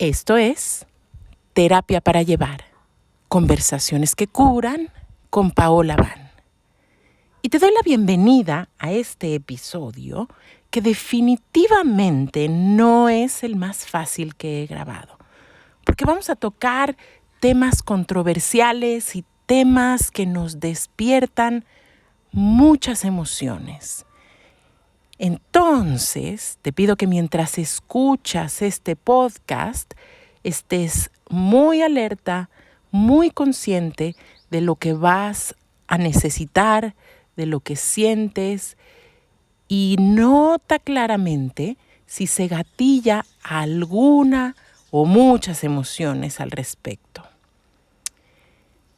Esto es Terapia para Llevar, conversaciones que curan con Paola Van. Y te doy la bienvenida a este episodio que definitivamente no es el más fácil que he grabado, porque vamos a tocar temas controversiales y temas que nos despiertan muchas emociones. Entonces, te pido que mientras escuchas este podcast, estés muy alerta, muy consciente de lo que vas a necesitar, de lo que sientes y nota claramente si se gatilla alguna o muchas emociones al respecto.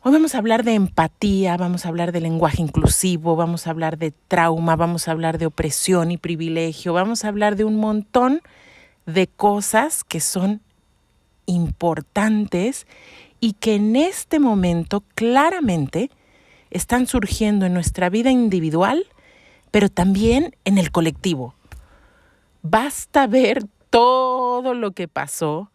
Hoy vamos a hablar de empatía, vamos a hablar de lenguaje inclusivo, vamos a hablar de trauma, vamos a hablar de opresión y privilegio, vamos a hablar de un montón de cosas que son importantes y que en este momento claramente están surgiendo en nuestra vida individual, pero también en el colectivo. Basta ver todo lo que pasó,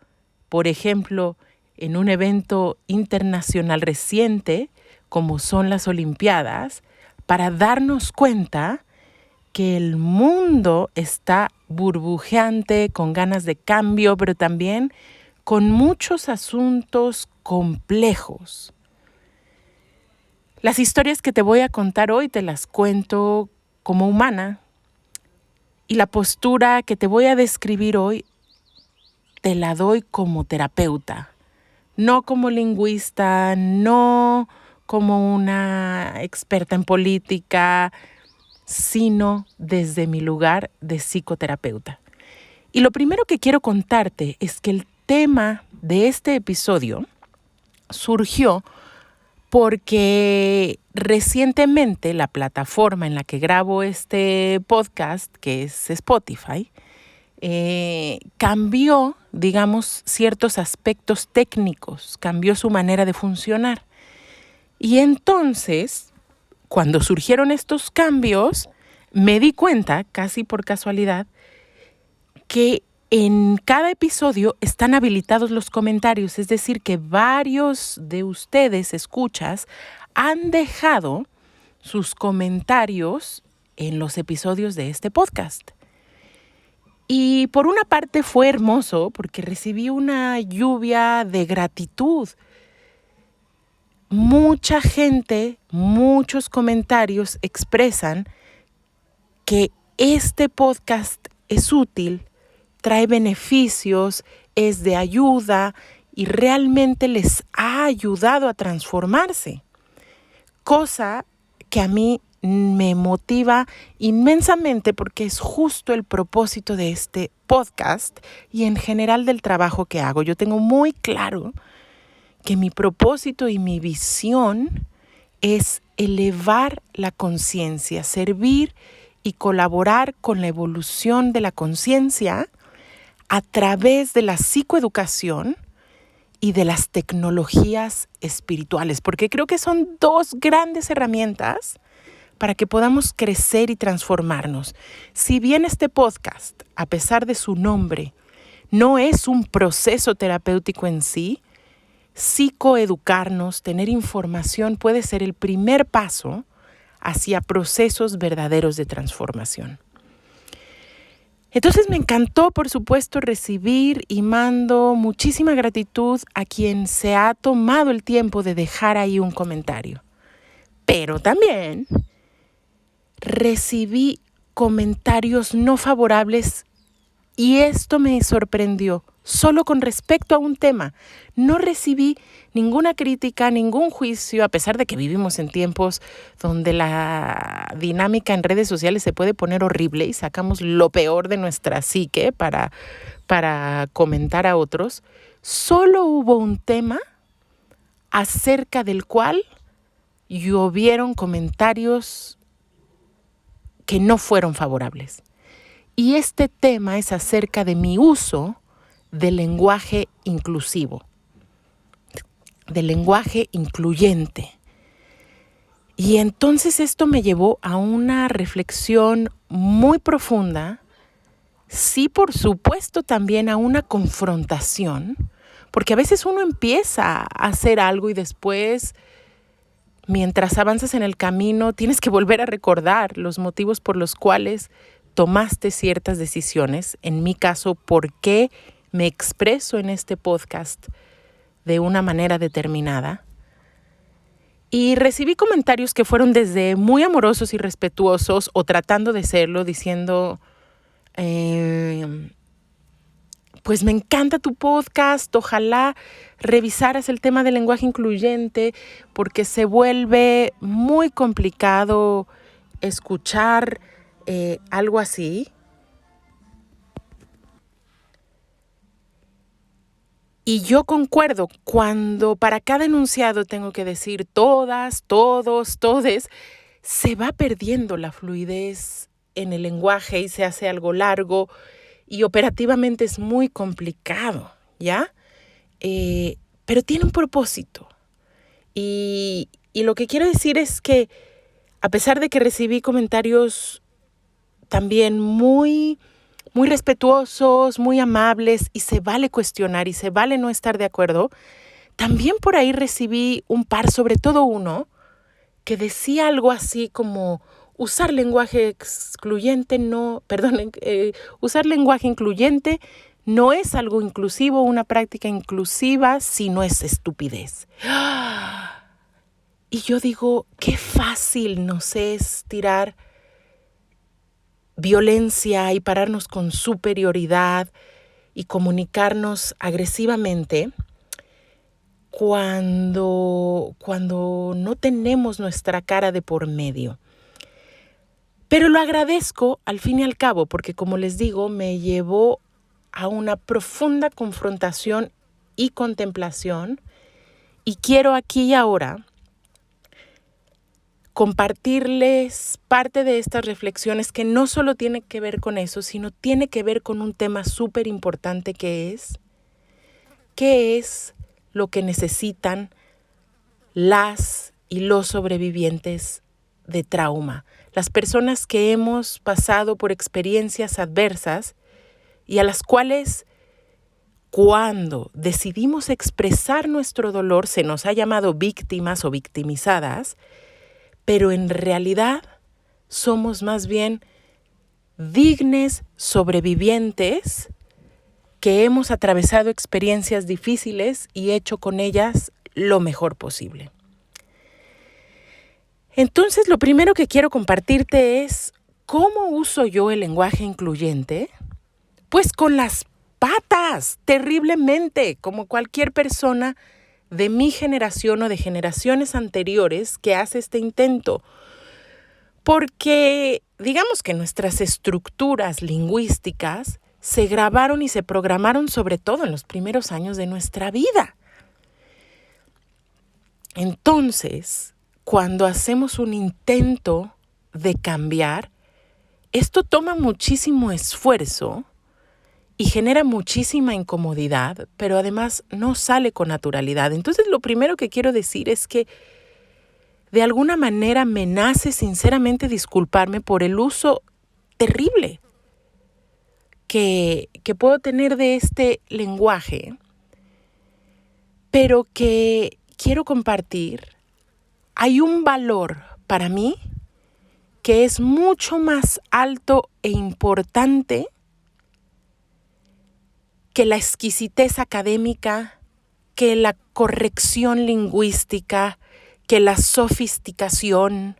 por ejemplo, en un evento internacional reciente, como son las Olimpiadas, para darnos cuenta que el mundo está burbujeante, con ganas de cambio, pero también con muchos asuntos complejos. Las historias que te voy a contar hoy te las cuento como humana, y la postura que te voy a describir hoy te la doy como terapeuta. No como lingüista, no como una experta en política, sino desde mi lugar de psicoterapeuta. Y lo primero que quiero contarte es que el tema de este episodio surgió porque recientemente la plataforma en la que grabo este podcast, que es Spotify, cambió, digamos, ciertos aspectos técnicos, cambió su manera de funcionar. Y entonces, cuando surgieron estos cambios, me di cuenta, casi por casualidad, que en cada episodio están habilitados los comentarios, es decir, que varios de ustedes, escuchas, han dejado sus comentarios en los episodios de este podcast. Y por una parte fue hermoso porque recibí una lluvia de gratitud. Mucha gente, muchos comentarios expresan que este podcast es útil, trae beneficios, es de ayuda y realmente les ha ayudado a transformarse. Cosa que a mí me motiva inmensamente porque es justo el propósito de este podcast y en general del trabajo que hago. Yo tengo muy claro que mi propósito y mi visión es elevar la conciencia, servir y colaborar con la evolución de la conciencia a través de la psicoeducación y de las tecnologías espirituales, porque creo que son dos grandes herramientas para que podamos crecer y transformarnos. Si bien este podcast, a pesar de su nombre, no es un proceso terapéutico en sí, psicoeducarnos, tener información puede ser el primer paso hacia procesos verdaderos de transformación. Entonces me encantó, por supuesto, recibir y mando muchísima gratitud a quien se ha tomado el tiempo de dejar ahí un comentario. Pero también recibí comentarios no favorables y esto me sorprendió, solo con respecto a un tema. No recibí ninguna crítica, ningún juicio, a pesar de que vivimos en tiempos donde la dinámica en redes sociales se puede poner horrible y sacamos lo peor de nuestra psique para comentar a otros. Solo hubo un tema acerca del cual llovieron comentarios que no fueron favorables. Y este tema es acerca de mi uso del lenguaje inclusivo, del lenguaje incluyente. Y entonces esto me llevó a una reflexión muy profunda sí, por supuesto, también a una confrontación, porque a veces uno empieza a hacer algo y después, mientras avanzas en el camino, tienes que volver a recordar los motivos por los cuales tomaste ciertas decisiones. En mi caso, por qué me expreso en este podcast de una manera determinada. Y recibí comentarios que fueron desde muy amorosos y respetuosos o tratando de serlo, diciendo, pues me encanta tu podcast, ojalá revisaras el tema del lenguaje incluyente porque se vuelve muy complicado escuchar algo así. Y yo concuerdo, cuando para cada enunciado tengo que decir todas, todos, todes, se va perdiendo la fluidez en el lenguaje y se hace algo largo y operativamente es muy complicado, ¿ya? Pero tiene un propósito. Y lo que quiero decir es que a pesar de que recibí comentarios también muy respetuosos, muy amables, y se vale cuestionar y se vale no estar de acuerdo, también por ahí recibí un par, sobre todo uno, que decía algo así como usar lenguaje excluyente usar lenguaje incluyente no es algo inclusivo, una práctica inclusiva, sino es estupidez. Y yo digo, qué fácil nos es tirar violencia y pararnos con superioridad y comunicarnos agresivamente cuando no tenemos nuestra cara de por medio. Pero lo agradezco al fin y al cabo porque, como les digo, me llevó a una profunda confrontación y contemplación, y quiero aquí y ahora compartirles parte de estas reflexiones que no solo tiene que ver con eso, sino tiene que ver con un tema súper importante que es ¿qué es lo que necesitan las y los sobrevivientes de trauma? Las personas que hemos pasado por experiencias adversas y a las cuales, cuando decidimos expresar nuestro dolor, se nos ha llamado víctimas o victimizadas, pero en realidad somos más bien dignes sobrevivientes que hemos atravesado experiencias difíciles y hecho con ellas lo mejor posible. Entonces, lo primero que quiero compartirte es cómo uso yo el lenguaje incluyente. Pues con las patas, terriblemente, como cualquier persona de mi generación o de generaciones anteriores que hace este intento. Porque digamos que nuestras estructuras lingüísticas se grabaron y se programaron sobre todo en los primeros años de nuestra vida. Entonces, cuando hacemos un intento de cambiar, esto toma muchísimo esfuerzo y genera muchísima incomodidad, pero además no sale con naturalidad. Entonces, lo primero que quiero decir es que de alguna manera me nace sinceramente disculparme por el uso terrible que puedo tener de este lenguaje, pero que quiero compartir. Hay un valor para mí que es mucho más alto e importante que la exquisitez académica, que la corrección lingüística, que la sofisticación,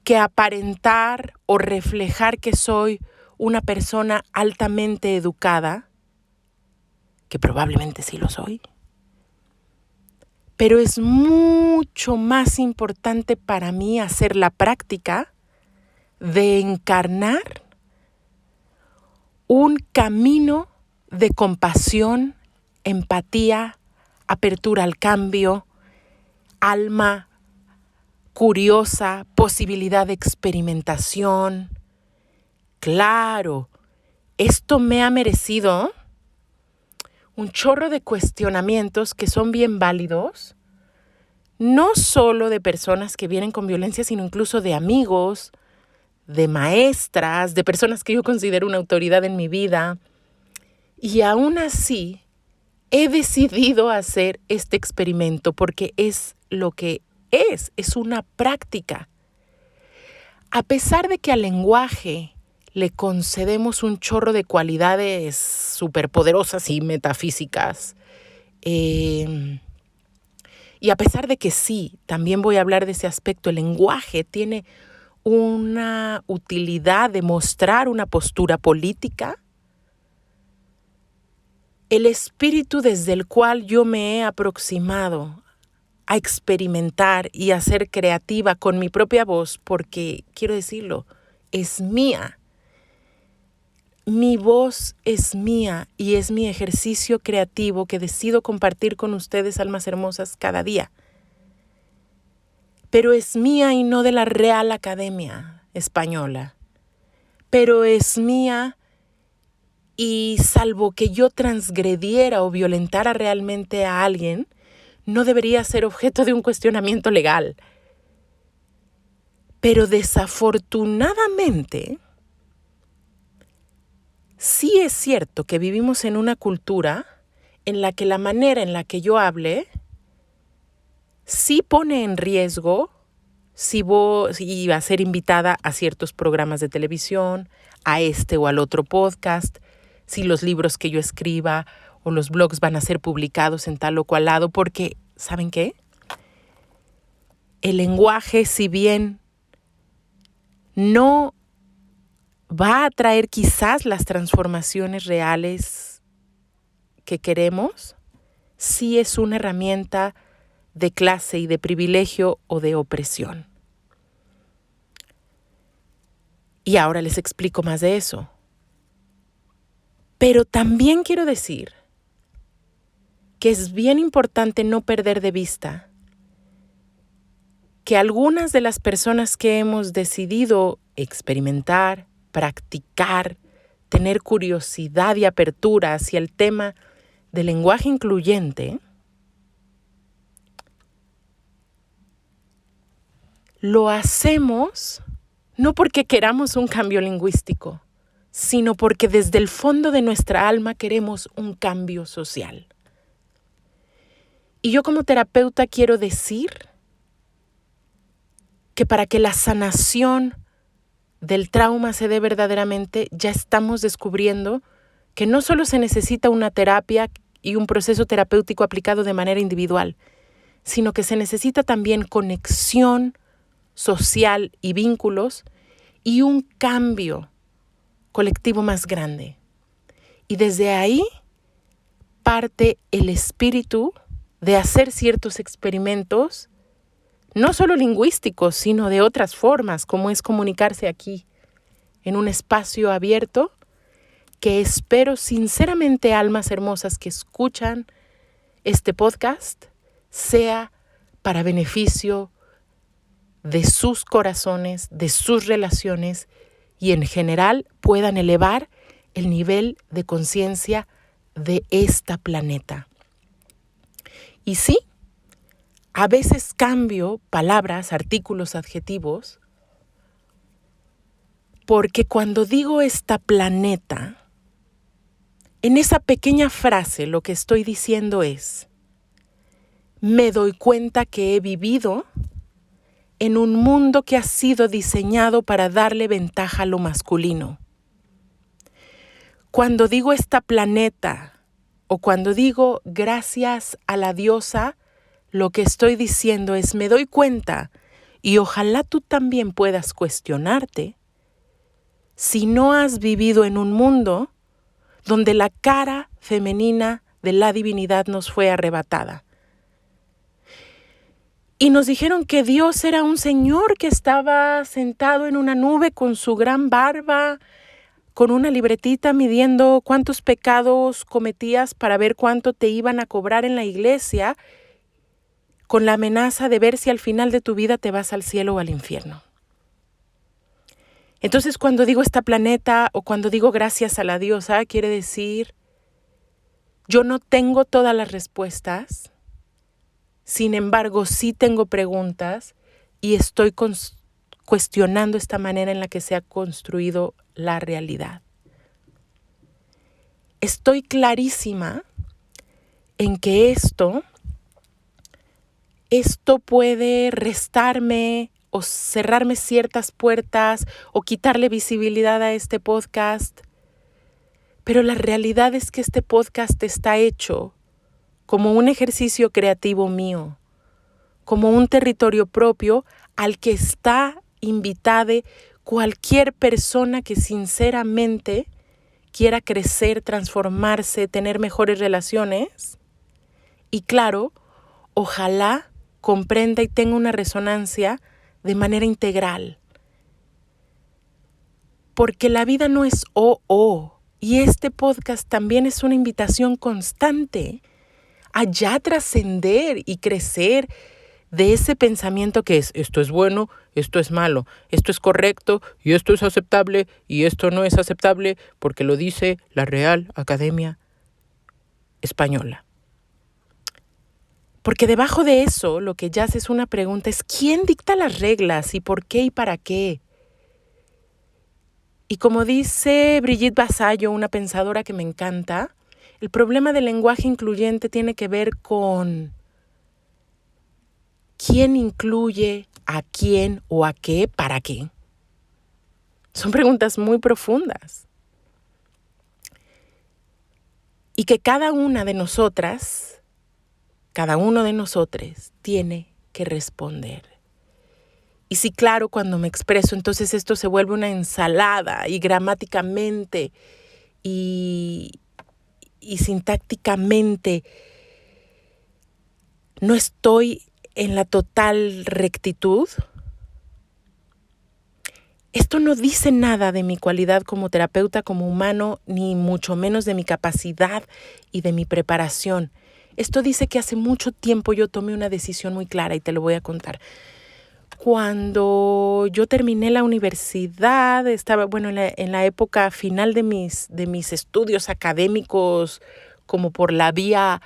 que aparentar o reflejar que soy una persona altamente educada, que probablemente sí lo soy. Pero es mucho más importante para mí hacer la práctica de encarnar un camino de compasión, empatía, apertura al cambio, alma curiosa, posibilidad de experimentación. Claro, esto me ha merecido un chorro de cuestionamientos que son bien válidos, no solo de personas que vienen con violencia, sino incluso de amigos, de maestras, de personas que yo considero una autoridad en mi vida. Y aún así, he decidido hacer este experimento porque es lo que es una práctica. A pesar de que al lenguaje le concedemos un chorro de cualidades superpoderosas y metafísicas, y a pesar de que sí, también voy a hablar de ese aspecto, el lenguaje tiene una utilidad de mostrar una postura política. El espíritu desde el cual yo me he aproximado a experimentar y a ser creativa con mi propia voz, porque, quiero decirlo, es mía. Mi voz es mía y es mi ejercicio creativo que decido compartir con ustedes, almas hermosas, cada día. Pero es mía y no de la Real Academia Española. Pero es mía y salvo que yo transgrediera o violentara realmente a alguien, no debería ser objeto de un cuestionamiento legal. Pero desafortunadamente, sí es cierto que vivimos en una cultura en la que la manera en la que yo hable sí pone en riesgo si iba a ser invitada a ciertos programas de televisión, a este o al otro podcast, si los libros que yo escriba o los blogs van a ser publicados en tal o cual lado, porque, ¿saben qué? El lenguaje, si bien no va a traer quizás las transformaciones reales que queremos, sí es una herramienta de clase y de privilegio o de opresión. Y ahora les explico más de eso. Pero también quiero decir que es bien importante no perder de vista que algunas de las personas que hemos decidido experimentar, practicar, tener curiosidad y apertura hacia el tema del lenguaje incluyente, lo hacemos no porque queramos un cambio lingüístico, sino porque desde el fondo de nuestra alma queremos un cambio social. Y yo como terapeuta quiero decir que para que la sanación del trauma se dé verdaderamente, ya estamos descubriendo que no solo se necesita una terapia y un proceso terapéutico aplicado de manera individual, sino que se necesita también conexión social y vínculos y un cambio colectivo más grande. Y desde ahí parte el espíritu de hacer ciertos experimentos, no solo lingüísticos, sino de otras formas, como es comunicarse aquí, en un espacio abierto, que espero sinceramente, almas hermosas que escuchan este podcast, sea para beneficio de sus corazones, de sus relaciones y en general puedan elevar el nivel de conciencia de este planeta. Y sí, a veces cambio palabras, artículos, adjetivos, porque cuando digo este planeta, en esa pequeña frase lo que estoy diciendo es, me doy cuenta que he vivido en un mundo que ha sido diseñado para darle ventaja a lo masculino. Cuando digo este planeta o cuando digo gracias a la diosa, lo que estoy diciendo es me doy cuenta y ojalá tú también puedas cuestionarte si no has vivido en un mundo donde la cara femenina de la divinidad nos fue arrebatada. Y nos dijeron que Dios era un señor que estaba sentado en una nube con su gran barba, con una libretita midiendo cuántos pecados cometías para ver cuánto te iban a cobrar en la iglesia, con la amenaza de ver si al final de tu vida te vas al cielo o al infierno. Entonces, cuando digo este planeta o cuando digo gracias a la diosa, quiere decir, yo no tengo todas las respuestas. Sin embargo, sí tengo preguntas y estoy cuestionando esta manera en la que se ha construido la realidad. Estoy clarísima en que esto puede restarme o cerrarme ciertas puertas o quitarle visibilidad a este podcast. Pero la realidad es que este podcast está hecho como un ejercicio creativo mío, como un territorio propio al que está invitada cualquier persona que sinceramente quiera crecer, transformarse, tener mejores relaciones. Y claro, ojalá comprenda y tenga una resonancia de manera integral. Porque la vida no es o. Y este podcast también es una invitación constante a ya trascender y crecer de ese pensamiento que es esto es bueno, esto es malo, esto es correcto y esto es aceptable y esto no es aceptable porque lo dice la Real Academia Española. Porque debajo de eso lo que yace es una pregunta, es ¿quién dicta las reglas y por qué y para qué? Y como dice Brigitte Vasallo, una pensadora que me encanta, el problema del lenguaje incluyente tiene que ver con quién incluye a quién o a qué, para qué. Son preguntas muy profundas. Y que cada una de nosotras, cada uno de nosotros tiene que responder. Y sí, claro, cuando me expreso, entonces esto se vuelve una ensalada y gramáticamente y sintácticamente no estoy en la total rectitud. Esto no dice nada de mi cualidad como terapeuta, como humano, ni mucho menos de mi capacidad y de mi preparación. Esto dice que hace mucho tiempo yo tomé una decisión muy clara y te lo voy a contar. Cuando yo terminé la universidad, estaba en la época final de mis estudios académicos, como por la vía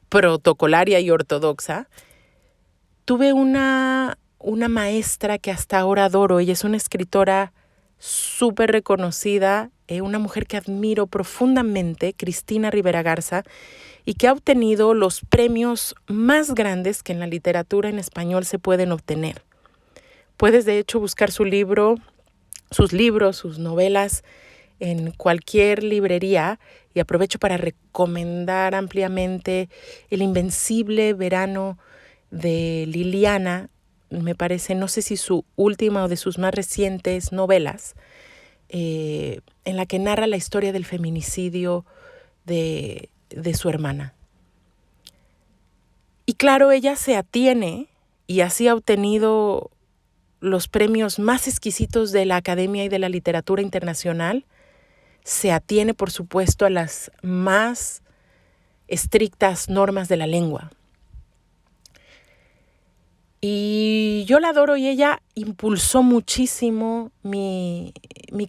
protocolaria y ortodoxa, tuve una maestra que hasta ahora adoro. Ella es una escritora súper reconocida, una mujer que admiro profundamente, Cristina Rivera Garza, y que ha obtenido los premios más grandes que en la literatura en español se pueden obtener. Puedes de hecho buscar sus libros, sus novelas en cualquier librería, y aprovecho para recomendar ampliamente El Invencible Verano de Liliana, me parece, no sé si su última o de sus más recientes novelas, en la que narra la historia del feminicidio de su hermana. Y claro, ella se atiene, y así ha obtenido los premios más exquisitos de la Academia y de la Literatura Internacional, se atiene, por supuesto, a las más estrictas normas de la lengua. Y yo la adoro, y ella impulsó muchísimo mi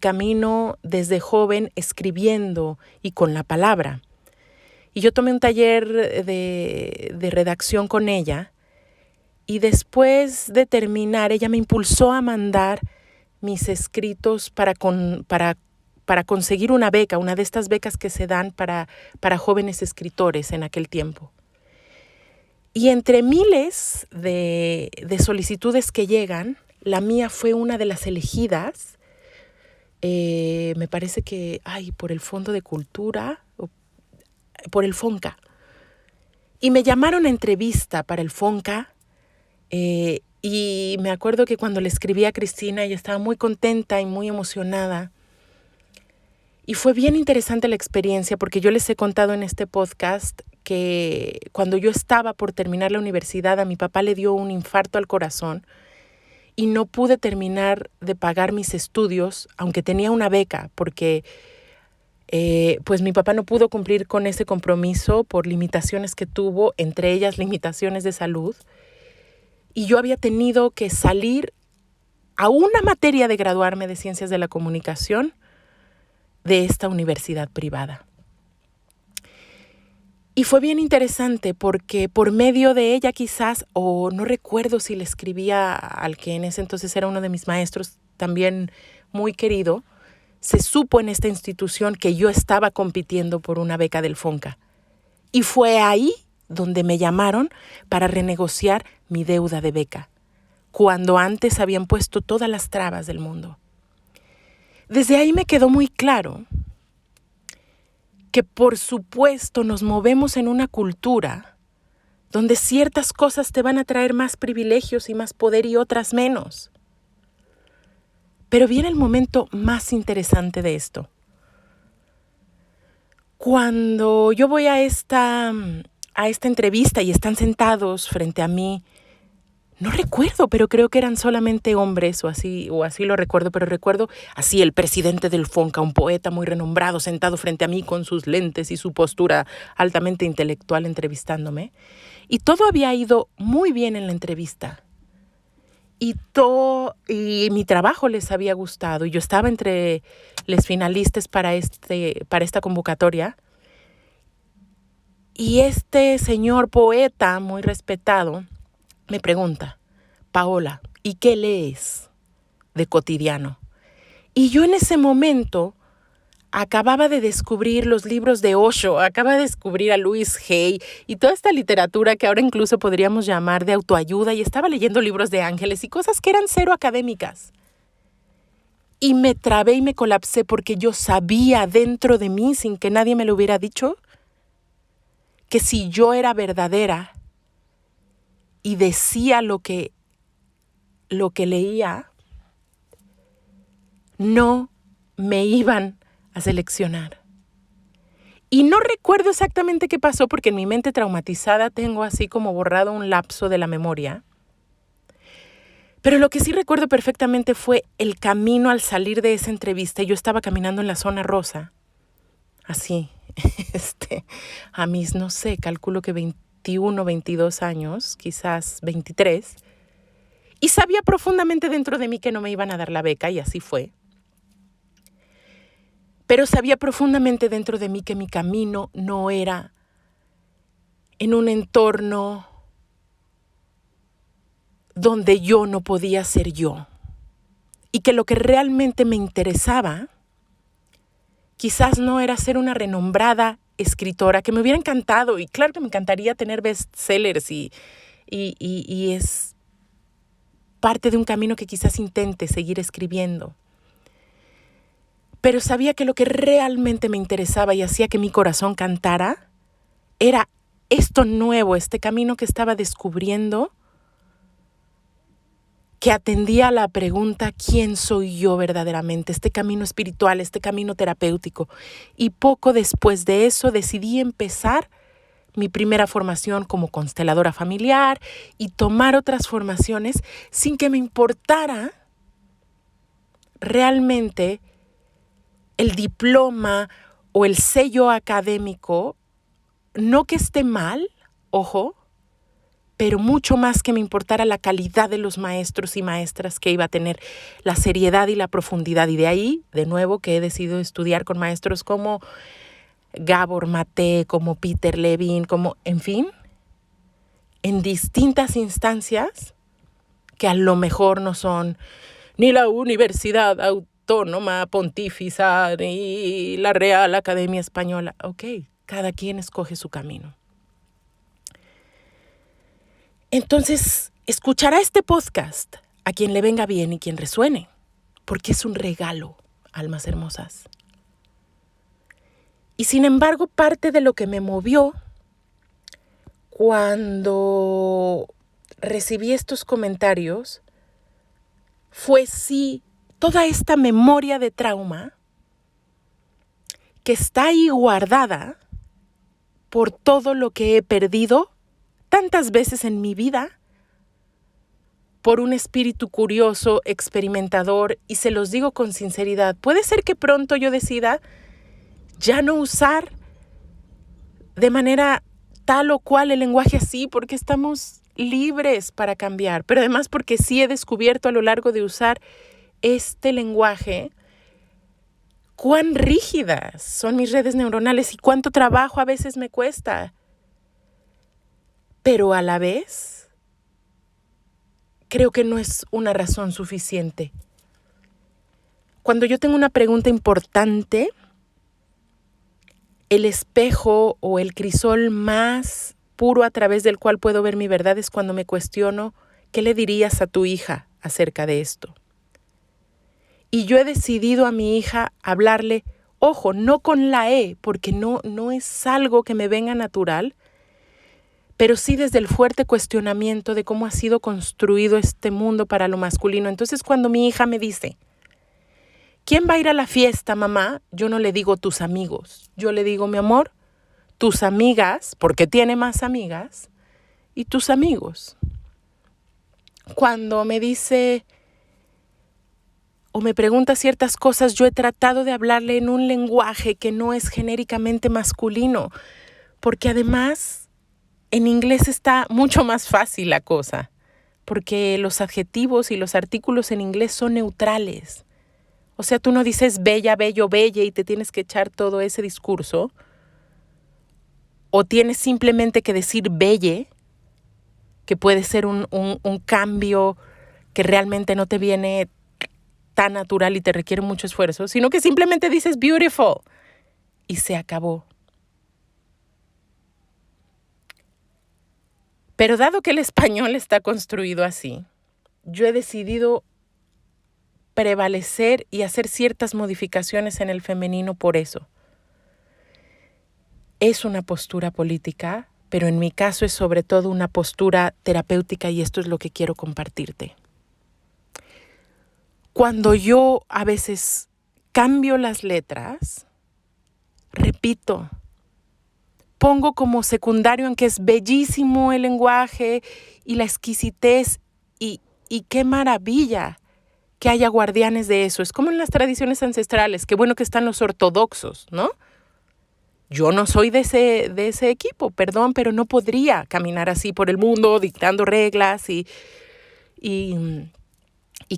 camino desde joven, escribiendo y con la palabra. Y yo tomé un taller de redacción con ella, y después de terminar, ella me impulsó a mandar mis escritos para conseguir una beca, una de estas becas que se dan para jóvenes escritores en aquel tiempo. Y entre miles de solicitudes que llegan, la mía fue una de las elegidas, me parece que, por el Fondo de Cultura, o por el FONCA. Y me llamaron a entrevista para el FONCA, y me acuerdo que cuando le escribí a Cristina, ella estaba muy contenta y muy emocionada. Y fue bien interesante la experiencia, porque yo les he contado en este podcast que cuando yo estaba por terminar la universidad, a mi papá le dio un infarto al corazón y no pude terminar de pagar mis estudios, aunque tenía una beca, porque pues mi papá no pudo cumplir con ese compromiso por limitaciones que tuvo, entre ellas limitaciones de salud. Y yo había tenido que salir a una materia de graduarme de Ciencias de la Comunicación de esta universidad privada. Y fue bien interesante porque por medio de ella quizás, o no recuerdo si le escribía al que en ese entonces era uno de mis maestros, también muy querido, se supo en esta institución que yo estaba compitiendo por una beca del FONCA. Y fue ahí donde me llamaron para renegociar mi deuda de beca, cuando antes habían puesto todas las trabas del mundo. Desde ahí me quedó muy claro que por supuesto nos movemos en una cultura donde ciertas cosas te van a traer más privilegios y más poder y otras menos. Pero viene el momento más interesante de esto. Cuando yo voy a esta entrevista y están sentados frente a mí, no recuerdo, pero creo que eran solamente hombres o así lo recuerdo, pero recuerdo así el presidente del FONCA, un poeta muy renombrado, sentado frente a mí con sus lentes y su postura altamente intelectual entrevistándome. Y todo había ido muy bien en la entrevista. Y mi trabajo les había gustado. Y yo estaba entre los finalistas para esta convocatoria. Y este señor poeta muy respetado me pregunta: Paola, ¿y qué lees de cotidiano? Y yo en ese momento acababa de descubrir los libros de Osho, acababa de descubrir a Louise Hay y toda esta literatura que ahora incluso podríamos llamar de autoayuda, y estaba leyendo libros de ángeles y cosas que eran cero académicas. Y me trabé y me colapsé porque yo sabía dentro de mí, sin que nadie me lo hubiera dicho, que si yo era verdadera y decía lo que leía, no me iban a seleccionar. Y no recuerdo exactamente qué pasó porque en mi mente traumatizada tengo así como borrado un lapso de la memoria. Pero lo que sí recuerdo perfectamente fue el camino al salir de esa entrevista. Yo estaba caminando en la zona rosa, así, a mis, no sé, calculo que 21, 22 años, quizás 23. Y sabía profundamente dentro de mí que no me iban a dar la beca, y así fue. Pero sabía profundamente dentro de mí que mi camino no era en un entorno donde yo no podía ser yo. Y que lo que realmente me interesaba quizás no era ser una renombrada escritora, que me hubiera encantado. Y claro que me encantaría tener bestsellers y es parte de un camino que quizás intente seguir escribiendo. Pero sabía que lo que realmente me interesaba y hacía que mi corazón cantara era esto nuevo, este camino que estaba descubriendo, que atendía a la pregunta: ¿quién soy yo verdaderamente? Este camino espiritual, este camino terapéutico. Y poco después de eso decidí empezar mi primera formación como consteladora familiar y tomar otras formaciones sin que me importara realmente el diploma o el sello académico. No que esté mal, ojo, pero mucho más que me importara la calidad de los maestros y maestras que iba a tener, la seriedad y la profundidad. Y de ahí, de nuevo, que he decidido estudiar con maestros como Gabor Maté, como Peter Levine, en fin, en distintas instancias que a lo mejor no son ni la Universidad Autónoma Pontificia ni la Real Academia Española. Ok, cada quien escoge su camino. Entonces, escuchará este podcast a quien le venga bien y quien resuene, porque es un regalo, almas hermosas. Y sin embargo, parte de lo que me movió cuando recibí estos comentarios fue sí toda esta memoria de trauma que está ahí guardada por todo lo que he perdido tantas veces en mi vida por un espíritu curioso, experimentador, y se los digo con sinceridad, puede ser que pronto yo decida ya no usar de manera tal o cual el lenguaje así, porque estamos libres para cambiar, pero además porque sí he descubierto a lo largo de usar este lenguaje cuán rígidas son mis redes neuronales y cuánto trabajo a veces me cuesta Pero a la vez, creo que no es una razón suficiente. Cuando yo tengo una pregunta importante, el espejo o el crisol más puro a través del cual puedo ver mi verdad es cuando me cuestiono, ¿qué le dirías a tu hija acerca de esto? Y yo he decidido a mi hija hablarle, ojo, no con la E, porque no es algo que me venga natural, pero sí desde el fuerte cuestionamiento de cómo ha sido construido este mundo para lo masculino. Entonces, cuando mi hija me dice, ¿quién va a ir a la fiesta, mamá? Yo no le digo tus amigos. Yo le digo, mi amor, tus amigas, porque tiene más amigas, y tus amigos. Cuando me dice o me pregunta ciertas cosas, yo he tratado de hablarle en un lenguaje que no es genéricamente masculino, porque además en inglés está mucho más fácil la cosa, porque los adjetivos y los artículos en inglés son neutrales. O sea, tú no dices bella, bello, belle y te tienes que echar todo ese discurso, o tienes simplemente que decir belle, que puede ser un cambio que realmente no te viene tan natural y te requiere mucho esfuerzo, sino que simplemente dices beautiful y se acabó. Pero dado que el español está construido así, yo he decidido prevalecer y hacer ciertas modificaciones en el femenino por eso. Es una postura política, pero en mi caso es sobre todo una postura terapéutica y esto es lo que quiero compartirte. Cuando yo a veces cambio las letras, repito, pongo como secundario en que es bellísimo el lenguaje y la exquisitez y qué maravilla que haya guardianes de eso. Es como en las tradiciones ancestrales, qué bueno que están los ortodoxos, ¿no? Yo no soy de ese equipo, perdón, pero no podría caminar así por el mundo dictando reglas y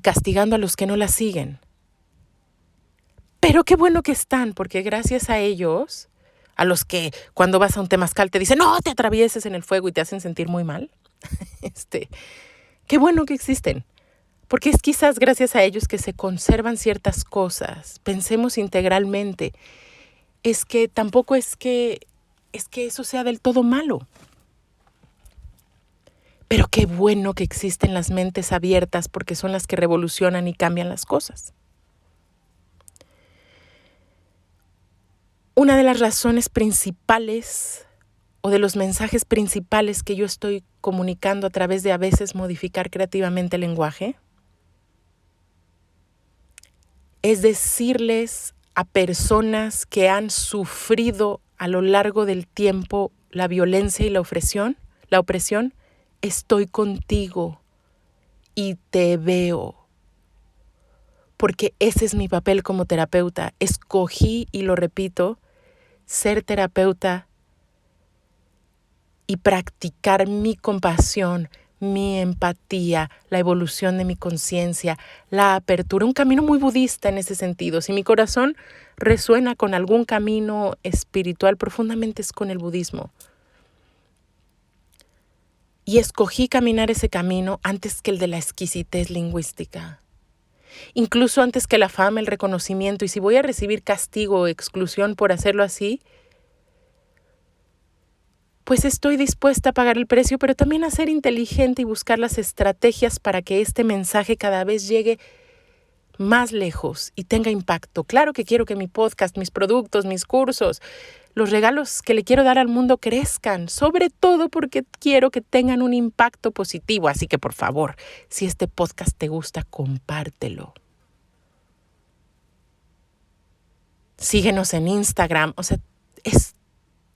castigando a los que no las siguen. Pero qué bueno que están, porque gracias a ellos, a los que cuando vas a un temazcal te dicen, no te atravieses en el fuego y te hacen sentir muy mal, qué bueno que existen. Porque es quizás gracias a ellos que se conservan ciertas cosas. Pensemos integralmente. Es que tampoco es que eso sea del todo malo. Pero qué bueno que existen las mentes abiertas porque son las que revolucionan y cambian las cosas. Una de las razones principales o de los mensajes principales que yo estoy comunicando a través de a veces modificar creativamente el lenguaje es decirles a personas que han sufrido a lo largo del tiempo la violencia y la opresión, estoy contigo y te veo. Porque ese es mi papel como terapeuta. Escogí, y lo repito, ser terapeuta y practicar mi compasión, mi empatía, la evolución de mi conciencia, la apertura, un camino muy budista en ese sentido. Si mi corazón resuena con algún camino espiritual, profundamente es con el budismo. Y escogí caminar ese camino antes que el de la exquisitez lingüística. Incluso antes que la fama, el reconocimiento. Y si voy a recibir castigo o exclusión por hacerlo así, pues estoy dispuesta a pagar el precio, pero también a ser inteligente y buscar las estrategias para que este mensaje cada vez llegue más lejos y tenga impacto. Claro que quiero que mi podcast, mis productos, mis cursos, los regalos que le quiero dar al mundo crezcan, sobre todo porque quiero que tengan un impacto positivo. Así que por favor, si este podcast te gusta, compártelo. Síguenos en Instagram,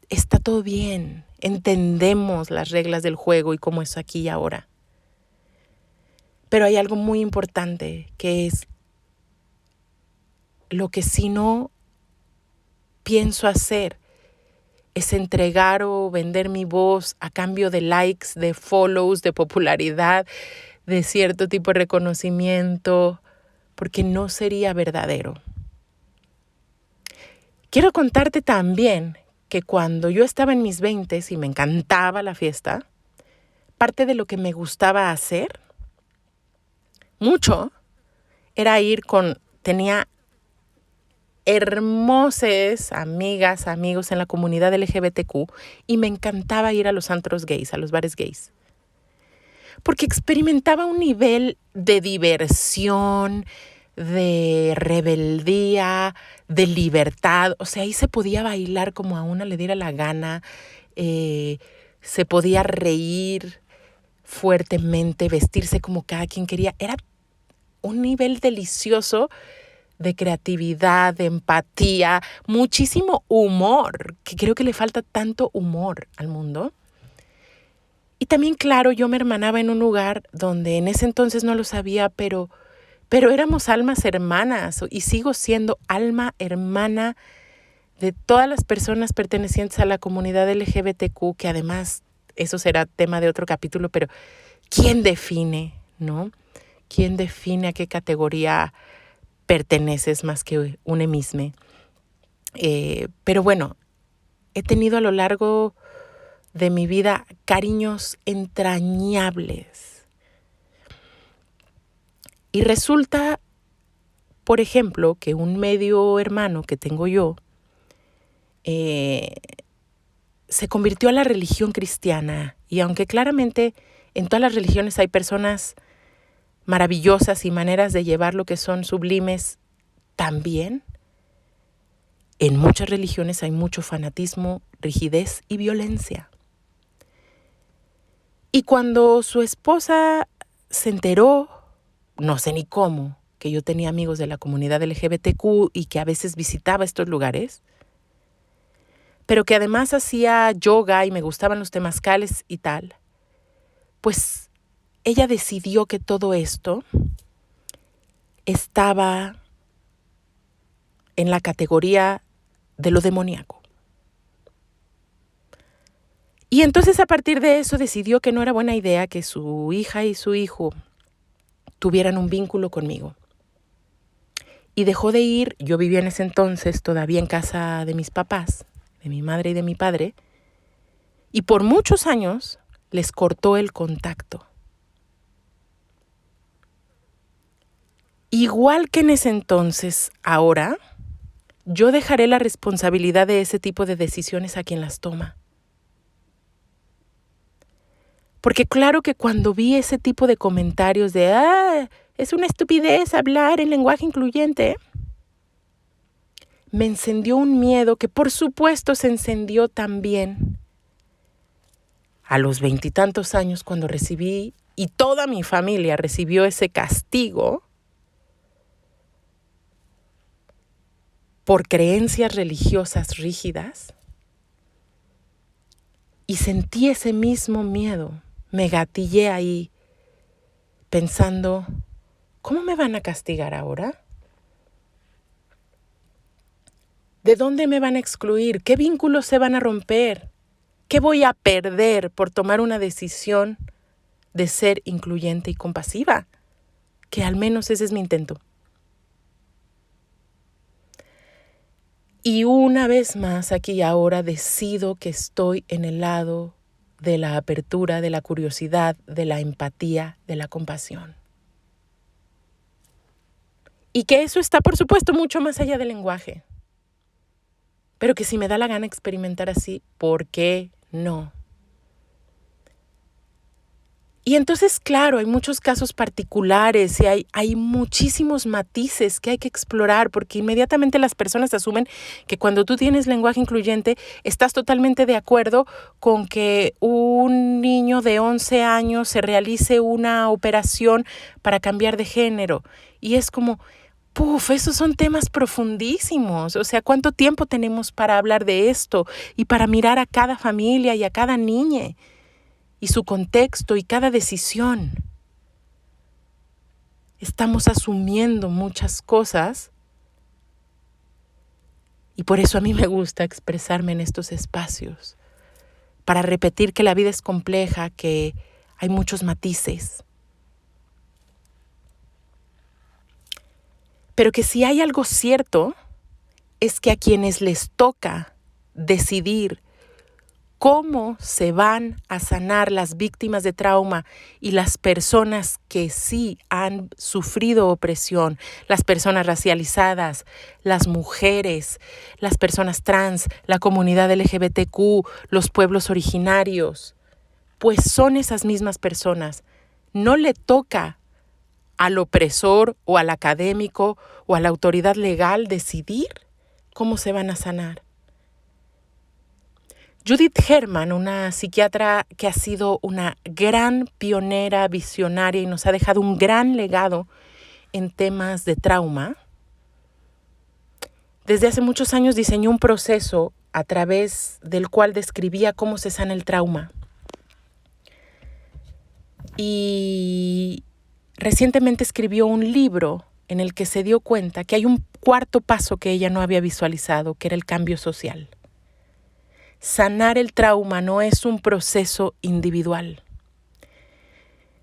está todo bien. Entendemos las reglas del juego y cómo es aquí y ahora. Pero hay algo muy importante que es lo que si no pienso hacer es entregar o vender mi voz a cambio de likes, de follows, de popularidad, de cierto tipo de reconocimiento, porque no sería verdadero. Quiero contarte también que cuando yo estaba en mis 20s y me encantaba la fiesta, parte de lo que me gustaba hacer mucho era tenía hermosas amigas, amigos en la comunidad LGBTQ y me encantaba ir a los antros gays, a los bares gays. Porque experimentaba un nivel de diversión, de rebeldía, de libertad. O sea, ahí se podía bailar como a una le diera la gana, se podía reír fuertemente, vestirse como cada quien quería. Era un nivel delicioso de creatividad, de empatía, muchísimo humor, que creo que le falta tanto humor al mundo. Y también, claro, yo me hermanaba en un lugar donde en ese entonces no lo sabía, pero éramos almas hermanas y sigo siendo alma hermana de todas las personas pertenecientes a la comunidad LGBTQ, que además, eso será tema de otro capítulo, pero ¿quién define, no? ¿Quién define a qué categoría perteneces más que un emisme? Pero bueno, he tenido a lo largo de mi vida cariños entrañables. Y resulta, por ejemplo, que un medio hermano que tengo yo se convirtió a la religión cristiana. Y aunque claramente en todas las religiones hay personas maravillosas y maneras de llevar lo que son sublimes, también en muchas religiones hay mucho fanatismo, rigidez y violencia. Y cuando su esposa se enteró, no sé ni cómo, que yo tenía amigos de la comunidad LGBTQ y que a veces visitaba estos lugares, pero que además hacía yoga y me gustaban los temazcales y tal, pues ella decidió que todo esto estaba en la categoría de lo demoníaco. Y entonces a partir de eso decidió que no era buena idea que su hija y su hijo tuvieran un vínculo conmigo. Y dejó de ir, yo vivía en ese entonces todavía en casa de mis papás, de mi madre y de mi padre, y por muchos años les cortó el contacto. Igual que en ese entonces, ahora, yo dejaré la responsabilidad de ese tipo de decisiones a quien las toma. Porque claro que cuando vi ese tipo de comentarios de es una estupidez hablar en lenguaje incluyente, me encendió un miedo que por supuesto se encendió también a los 20 y tantos años cuando recibí, y toda mi familia recibió ese castigo por creencias religiosas rígidas, y sentí ese mismo miedo. Me gatillé ahí pensando, ¿cómo me van a castigar ahora? ¿De dónde me van a excluir? ¿Qué vínculos se van a romper? ¿Qué voy a perder por tomar una decisión de ser incluyente y compasiva? Que al menos ese es mi intento. Y una vez más, aquí y ahora, decido que estoy en el lado de la apertura, de la curiosidad, de la empatía, de la compasión. Y que eso está, por supuesto, mucho más allá del lenguaje. Pero que si me da la gana experimentar así, ¿por qué no? Y entonces, claro, hay muchos casos particulares y hay muchísimos matices que hay que explorar, porque inmediatamente las personas asumen que cuando tú tienes lenguaje incluyente estás totalmente de acuerdo con que un niño de 11 años se realice una operación para cambiar de género. Y es como, esos son temas profundísimos. O sea, ¿cuánto tiempo tenemos para hablar de esto y para mirar a cada familia y a cada niña y su contexto y cada decisión? Estamos asumiendo muchas cosas y por eso a mí me gusta expresarme en estos espacios, para repetir que la vida es compleja, que hay muchos matices, pero que si hay algo cierto es que a quienes les toca decidir cómo se van a sanar las víctimas de trauma y las personas que sí han sufrido opresión, las personas racializadas, las mujeres, las personas trans, la comunidad LGBTQ, los pueblos originarios. Pues son esas mismas personas. No le toca al opresor o al académico o a la autoridad legal decidir cómo se van a sanar. Judith Herman, una psiquiatra que ha sido una gran pionera, visionaria y nos ha dejado un gran legado en temas de trauma, desde hace muchos años diseñó un proceso a través del cual describía cómo se sana el trauma. Y recientemente escribió un libro en el que se dio cuenta que hay un cuarto paso que ella no había visualizado, que era el cambio social. Sanar el trauma no es un proceso individual.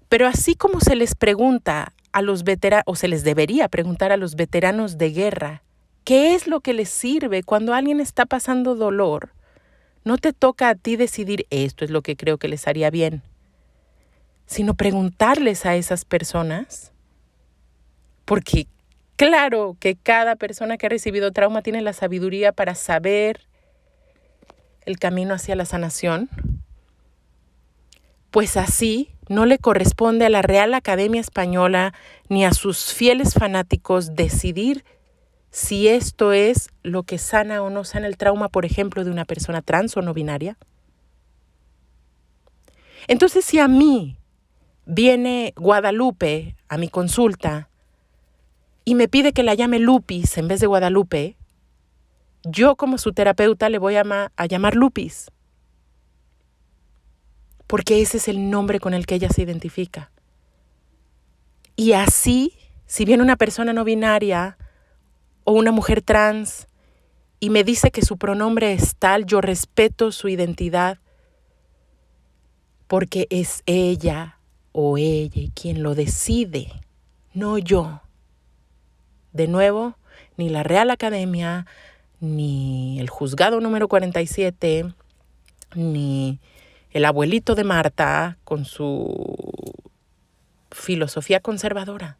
Pero así como se les pregunta a los veteranos, o se les debería preguntar a los veteranos de guerra, ¿qué es lo que les sirve cuando alguien está pasando dolor? No te toca a ti decidir esto es lo que creo que les haría bien, sino preguntarles a esas personas, porque claro que cada persona que ha recibido trauma tiene la sabiduría para saber el camino hacia la sanación, pues así no le corresponde a la Real Academia Española ni a sus fieles fanáticos decidir si esto es lo que sana o no sana el trauma, por ejemplo, de una persona trans o no binaria. Entonces, si a mí viene Guadalupe a mi consulta y me pide que la llame Lupis en vez de Guadalupe, yo como su terapeuta le voy a llamar Lupis, porque ese es el nombre con el que ella se identifica. Y así, si viene una persona no binaria o una mujer trans y me dice que su pronombre es tal, yo respeto su identidad porque es ella o ella quien lo decide, no yo. De nuevo, ni la Real Academia, ni el juzgado número 47, ni el abuelito de Marta con su filosofía conservadora.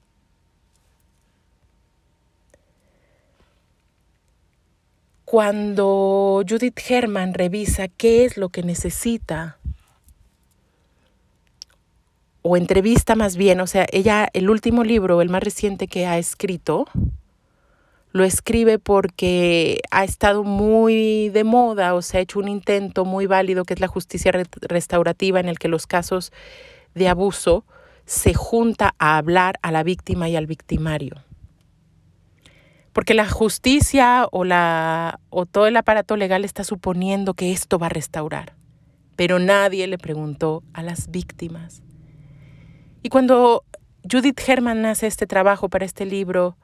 Cuando Judith Herman revisa qué es lo que necesita, o entrevista más bien, o sea, ella, el último libro, el más reciente que ha escrito, lo escribe porque ha estado muy de moda o se ha hecho un intento muy válido que es la justicia restaurativa en el que los casos de abuso se junta a hablar a la víctima y al victimario. Porque la justicia o todo el aparato legal está suponiendo que esto va a restaurar, pero nadie le preguntó a las víctimas. Y cuando Judith Herman hace este trabajo para este libro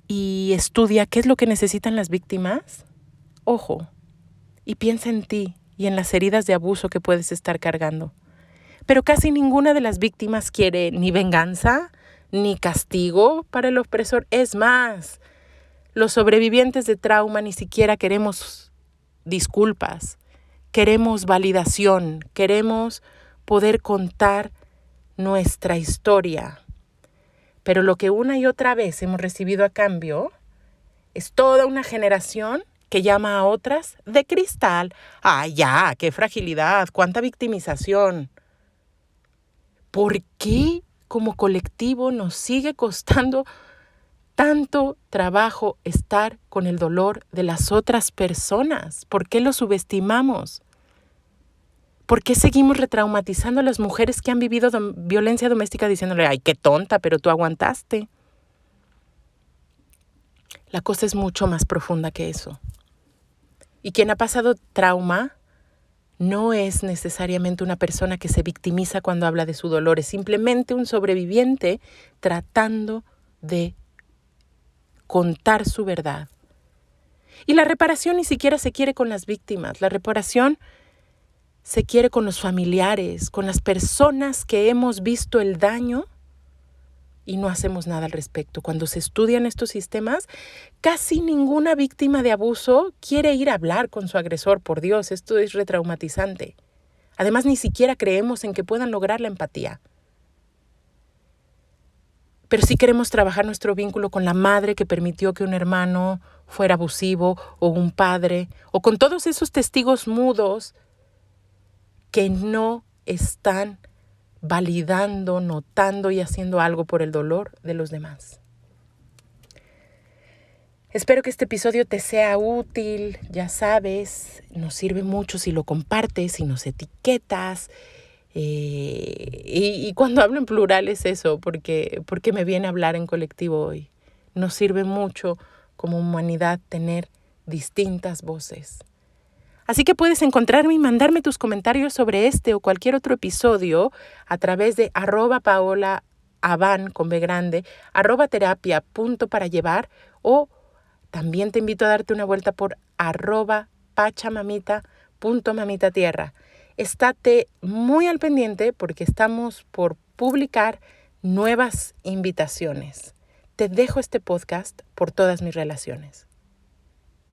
y estudia qué es lo que necesitan las víctimas, ojo, y piensa en ti y en las heridas de abuso que puedes estar cargando. Pero casi ninguna de las víctimas quiere ni venganza, ni castigo para el opresor. Es más, los sobrevivientes de trauma ni siquiera queremos disculpas, queremos validación, queremos poder contar nuestra historia. Pero lo que una y otra vez hemos recibido a cambio es toda una generación que llama a otras de cristal. ¡Ay, ya! ¡Qué fragilidad! ¡Cuánta victimización! ¿Por qué como colectivo nos sigue costando tanto trabajo estar con el dolor de las otras personas? ¿Por qué lo subestimamos? ¿Por qué seguimos retraumatizando a las mujeres que han vivido violencia doméstica diciéndole, ay, qué tonta, pero tú aguantaste? La cosa es mucho más profunda que eso. Y quien ha pasado trauma no es necesariamente una persona que se victimiza cuando habla de su dolor, es simplemente un sobreviviente tratando de contar su verdad. Y la reparación ni siquiera se quiere con las víctimas, la reparación se quiere con los familiares, con las personas que hemos visto el daño y no hacemos nada al respecto. Cuando se estudian estos sistemas, casi ninguna víctima de abuso quiere ir a hablar con su agresor. Por Dios, esto es retraumatizante. Además, ni siquiera creemos en que puedan lograr la empatía. Pero sí queremos trabajar nuestro vínculo con la madre que permitió que un hermano fuera abusivo, o un padre, o con todos esos testigos mudos que no están validando, notando y haciendo algo por el dolor de los demás. Espero que este episodio te sea útil. Ya sabes, nos sirve mucho si lo compartes, si nos etiquetas. Y cuando hablo en plural es eso, porque me viene a hablar en colectivo hoy. Nos sirve mucho como humanidad tener distintas voces. Así que puedes encontrarme y mandarme tus comentarios sobre este o cualquier otro episodio a través de @paolaaban con B grande, @terapia.parallevar, o también te invito a darte una vuelta por @pachamamita.mamitatierra. Estate muy al pendiente porque estamos por publicar nuevas invitaciones. Te dejo este podcast por todas mis relaciones.